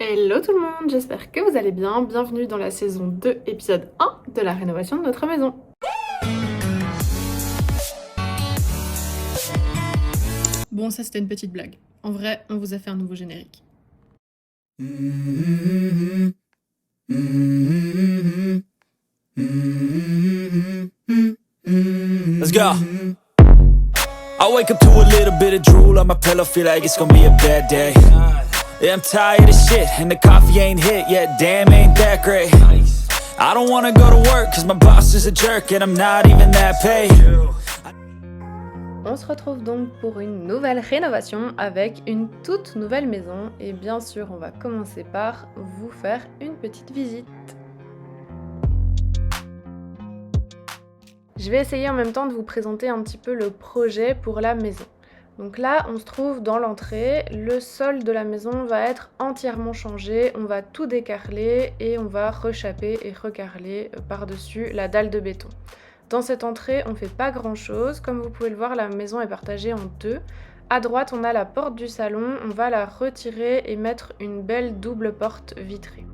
Hello tout le monde, j'espère que vous allez bien. Bienvenue dans la saison 2, épisode 1 de la rénovation de notre maison. Bon, ça c'était une petite blague. En vrai, on vous a fait un nouveau générique. Let's go. I wake up to a little bit of drool on my pillow, feel like it's gonna be a bad day. Yeah, I'm tired of shit, and the coffee ain't hit yet, damn, ain't that great. I don't wanna go to work, cause my boss is a jerk, and I'm not even that paid. On se retrouve donc pour une nouvelle rénovation avec une toute nouvelle maison. Et bien sûr, on va commencer par vous faire une petite visite. Je vais essayer en même temps de vous présenter un petit peu le projet pour la maison. Donc là, on se trouve dans l'entrée, le sol de la maison va être entièrement changé, on va tout décarreler et on va rechaper et recarreler par-dessus la dalle de béton. Dans cette entrée, on ne fait pas grand-chose, comme vous pouvez le voir, la maison est partagée en deux. À droite, on a la porte du salon, on va la retirer et mettre une belle double porte vitrée.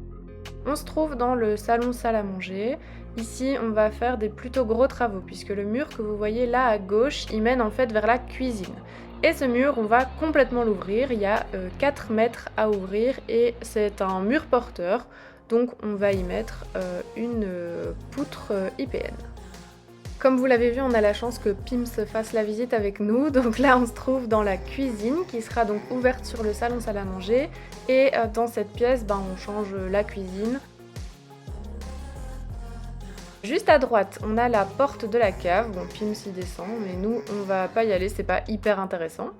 On se trouve dans le salon salle à manger. Ici, on va faire des plutôt gros travaux puisque le mur que vous voyez là à gauche, il mène en fait vers la cuisine. Et ce mur, on va complètement l'ouvrir. Il y a 4 mètres à ouvrir et c'est un mur porteur. Donc on va y mettre une poutre IPN. Comme vous l'avez vu, on a la chance que Pim se fasse la visite avec nous. Donc là, on se trouve dans la cuisine qui sera donc ouverte sur le salon salle à manger. Et dans cette pièce, on change la cuisine. Juste à droite, on a la porte de la cave. Bon, Pim s'y descend, mais nous, on va pas y aller, c'est pas hyper intéressant.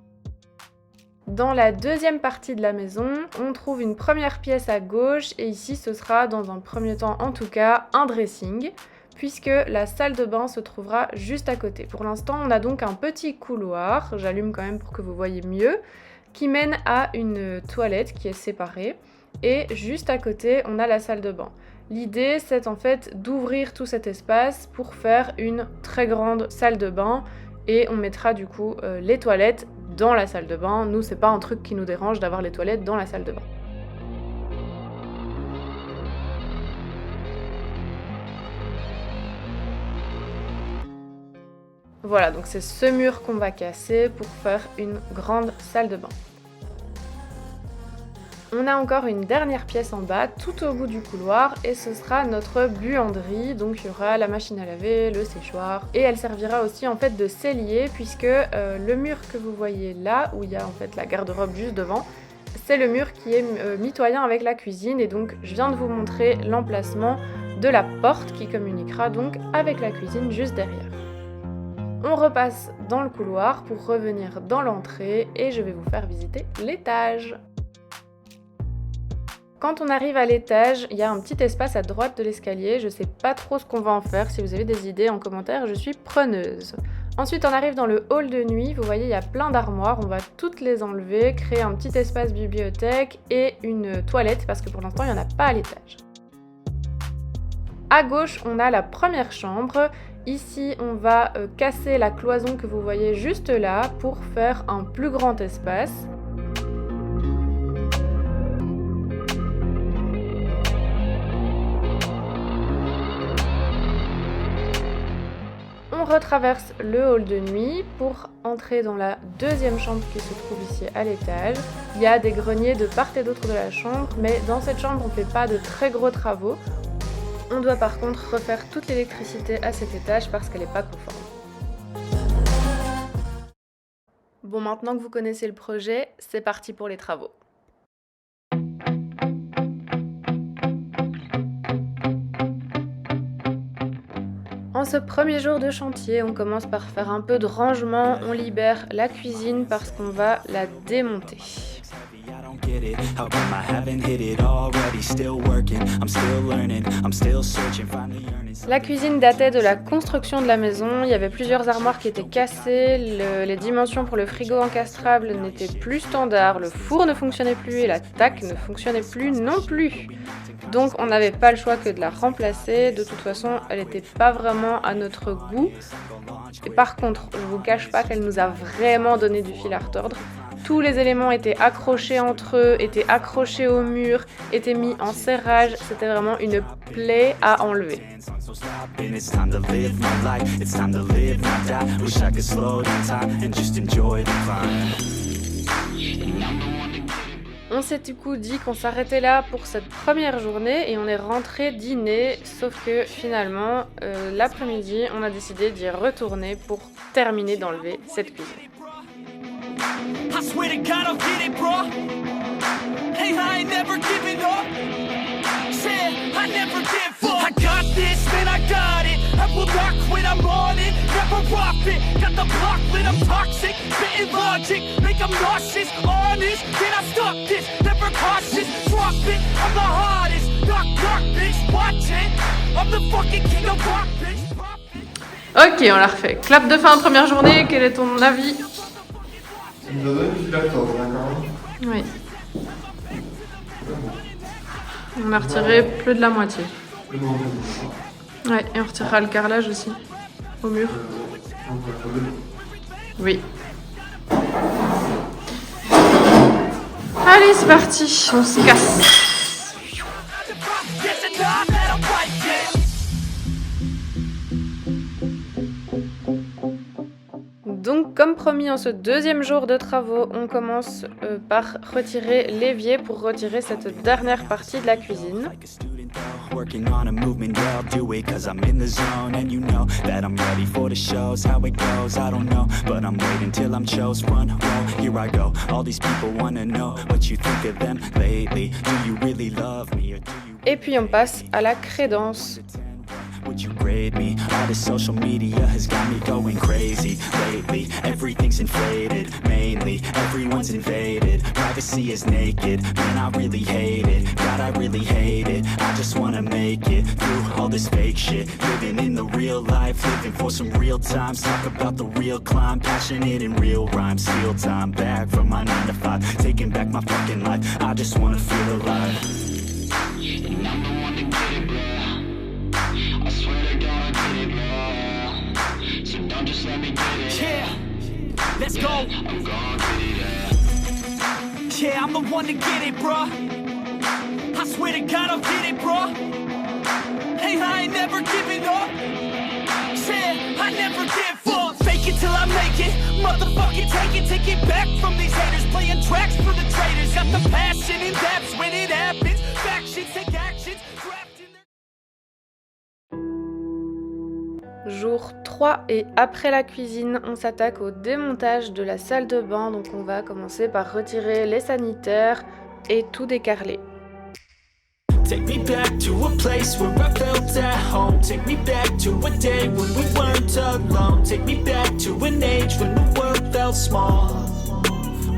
Dans la deuxième partie de la maison, on trouve une première pièce à gauche. Et ici, ce sera, dans un premier temps en tout cas, un dressing, puisque la salle de bain se trouvera juste à côté. Pour l'instant, on a donc un petit couloir, j'allume quand même pour que vous voyez mieux, qui mène à une toilette qui est séparée. Et juste à côté, on a la salle de bain. L'idée, c'est en fait d'ouvrir tout cet espace pour faire une très grande salle de bain. Et on mettra du coup les toilettes dans la salle de bain. Nous, c'est pas un truc qui nous dérange d'avoir les toilettes dans la salle de bain. Voilà, donc c'est ce mur qu'on va casser pour faire une grande salle de bain. On a encore une dernière pièce en bas, tout au bout du couloir, et ce sera notre buanderie. Donc il y aura la machine à laver, le séchoir, et elle servira aussi en fait de cellier, puisque le mur que vous voyez là, où il y a en fait la garde-robe juste devant, c'est le mur qui est mitoyen avec la cuisine, et donc je viens de vous montrer l'emplacement de la porte qui communiquera donc avec la cuisine juste derrière. On repasse dans le couloir pour revenir dans l'entrée et je vais vous faire visiter l'étage. Quand on arrive à l'étage, il y a un petit espace à droite de l'escalier. Je sais pas trop ce qu'on va en faire. Si vous avez des idées en commentaire, je suis preneuse. Ensuite, on arrive dans le hall de nuit. Vous voyez, il y a plein d'armoires. On va toutes les enlever, créer un petit espace bibliothèque et une toilette parce que pour l'instant, il n'y en a pas à l'étage. À gauche, on a la première chambre. Ici, on va casser la cloison que vous voyez juste là pour faire un plus grand espace. On retraverse le hall de nuit pour entrer dans la deuxième chambre qui se trouve ici à l'étage. Il y a des greniers de part et d'autre de la chambre, mais dans cette chambre, on ne fait pas de très gros travaux. On doit par contre refaire toute l'électricité à cet étage parce qu'elle n'est pas conforme. Bon, maintenant que vous connaissez le projet, c'est parti pour les travaux. En ce premier jour de chantier, on commence par faire un peu de rangement, on libère la cuisine parce qu'on va la démonter. La cuisine datait de la construction de la maison, il y avait plusieurs armoires qui étaient cassées, les dimensions pour le frigo encastrable n'étaient plus standards, le four ne fonctionnait plus et la taque ne fonctionnait plus non plus. Donc on n'avait pas le choix que de la remplacer, de toute façon elle n'était pas vraiment à notre goût. Et par contre, je ne vous cache pas qu'elle nous a vraiment donné du fil à retordre. tous les éléments étaient accrochés entre eux, étaient accrochés au mur, étaient mis en serrage. C'était vraiment une plaie à enlever. On s'est du coup dit qu'on s'arrêtait là pour cette première journée et on est rentré dîner, sauf que finalement, l'après-midi, on a décidé d'y retourner pour terminer d'enlever cette cuisine. I swear to God I'll get it, bro. Hey, I ain't never giving up. Said I never give up. I got this, man, I got it. I will not quit, I'm on it. Never rock it. Got the block lit, I'm toxic. Spitting logic, make them nauseous. Honest, can I stop this? Never cautious, drop it. I'm the hardest. Knock, knock, bitch, watch it. I'm the fucking king of rock, bitch. Ok, on la refait. Clap de fin de première journée, quel est ton avis? Tu nous as donné depuis la 14, d'accord? Oui. On a retiré plus de la moitié. Ouais, et on retirera le carrelage aussi, au mur. Oui. Allez, c'est parti, on se casse. Donc, comme promis, en ce deuxième jour de travaux, on commence par retirer l'évier pour retirer cette dernière partie de la cuisine. Working on a movement, yeah, I'll do it cause I'm in the zone. And you know that I'm ready for the shows. How it goes, I don't know, but I'm waiting till I'm chose. Run, roll, here I go. All these people wanna know what you think of them lately. Do you really love me or do you... Et puis on passe à la crédence. Would you grade me? All this social media has got me going crazy lately. Everything's inflated, mainly everyone's invaded. Privacy is naked, man, I really hate it. God, I really hate it. I just wanna make it through all this fake shit. Living in the real life, living for some real times. Talk about the real climb, passionate in real rhymes. Steal time back from my 9 to 5, taking back my fucking life. I just wanna feel alive. And I'm the one to get it, bro. I swear to God I get it, bro. So don't just let me get it. Yeah, let's go. I'm gonna get it, yeah, I'm the one to get it, bro. I swear to God I'll get it, bro. Hey, I ain't never giving up. Yeah, I never give up. Fake it till I make it. Motherfucking take it back from these haters. Playing tracks for the traitors. Got the passion and that's when it happens. Factions take actions. Jour 3 et après la cuisine, on s'attaque au démontage de la salle de bain. Donc on va commencer par retirer les sanitaires et tout décarreler. Take me back to a place where I felt at home. Take me back to a day when we weren't alone. Take me back to an age when the world felt small.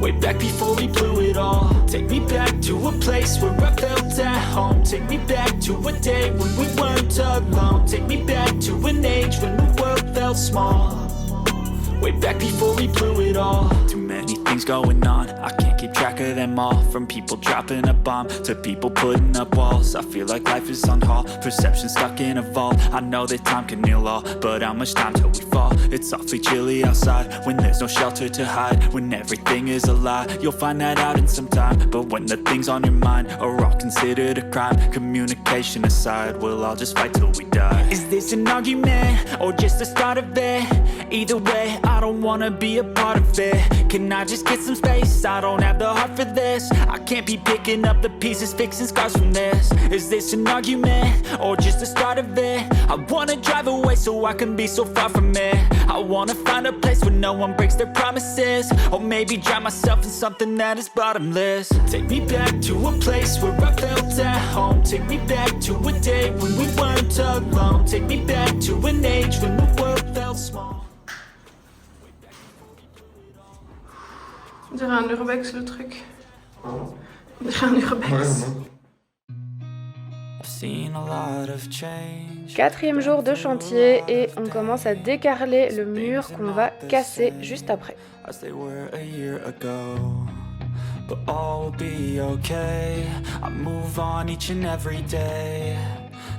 Way back before we blew it all. Take me back to a place where I felt at home. Take me back to a day when we weren't alone. Take me back to an age when the world felt small. Way back before we blew it all. Too many things going on, I can't keep track of them all. From people dropping a bomb to people putting up walls. I feel like life is on hold, perception stuck in a vault. I know that time can heal all, but how much time till we fall? It's awfully chilly outside, when there's no shelter to hide. When everything is a lie, you'll find that out in some time. But when the things on your mind are all considered a crime, communication aside, we'll all just fight till we die. Is this an argument, or just the start of it? Either way, I don't wanna be a part of it. Can I just get some space? I don't have the heart for this. I can't be picking up the pieces, fixing scars from this. Is this an argument, or just the start of it? I wanna drive away so I can be so far from it. I wanna find a place where no one breaks their promises. Or maybe drown myself in something that is bottomless. Take me back to a place where I felt at home. Take me back to a day when we weren't alone. Take me back to an age when the world felt small. On dirait un urbex le truc. On dirait un urbex. Quatrième jour de chantier et on commence à décarreler le mur qu'on va casser juste après.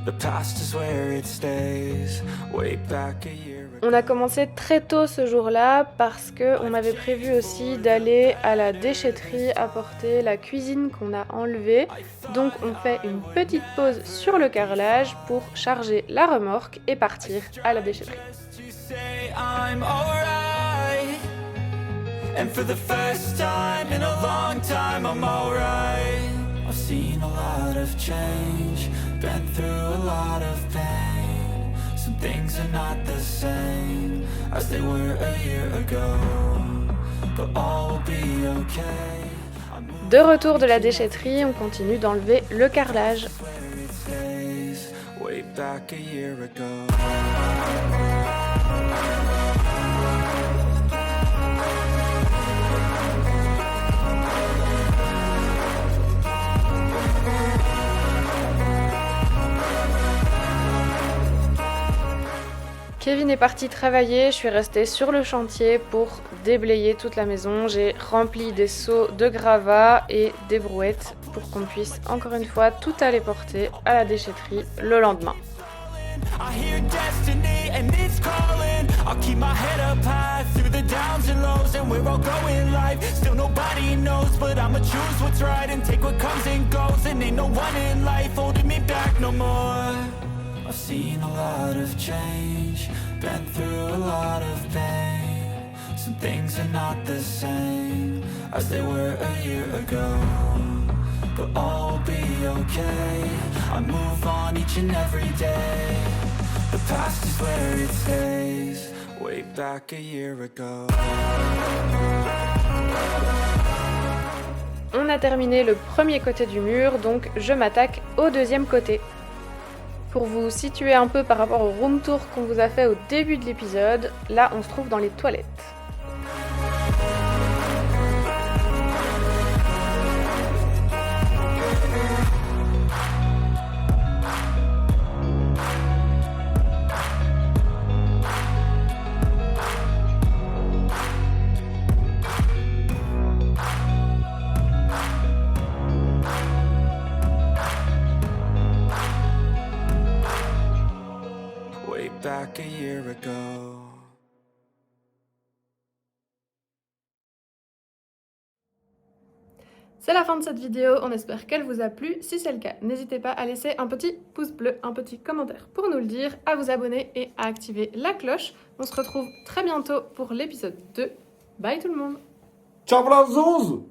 The past is where it stays. Way back a year ago. On a commencé très tôt ce jour-là parce qu'on avait prévu aussi d'aller à la déchetterie apporter la cuisine qu'on a enlevée. Donc on fait une petite pause sur le carrelage pour charger la remorque et partir à la déchetterie. You say I'm alright, and for the first time in a long time I'm alright. I've seen a lot of change, been through a lot of pain. Some things are not the same as they were a year ago, but all will be okay. De retour de la déchetterie, on continue d'enlever le carrelage. Where it stays, way back a year ago. Kevin est parti travailler, je suis restée sur le chantier pour déblayer toute la maison. J'ai rempli des seaux de gravats et des brouettes pour qu'on puisse encore une fois tout aller porter à la déchetterie le lendemain. I hear destiny and it's calling. I'll keep my head up high through the downs and lows, and we're all going live. Still nobody knows, but I'ma choose what's right and take what comes and goes. And ain't no one in life holding me back no more. I've seen a lot of change, been through a lot of pain. Some things are not the same as they were a year ago, but all will be okay. I move on each and every day. The past is where it stays, way back a year ago. On a terminé le premier côté du mur, donc je m'attaque au deuxième côté. Pour vous situer un peu par rapport au room tour qu'on vous a fait au début de l'épisode, là on se trouve dans les toilettes. Way back a year ago. C'est la fin de cette vidéo, on espère qu'elle vous a plu. Si c'est le cas, n'hésitez pas à laisser un petit pouce bleu, un petit commentaire pour nous le dire, à vous abonner et à activer la cloche. On se retrouve très bientôt pour l'épisode 2. Bye tout le monde! Ciao pour la 11!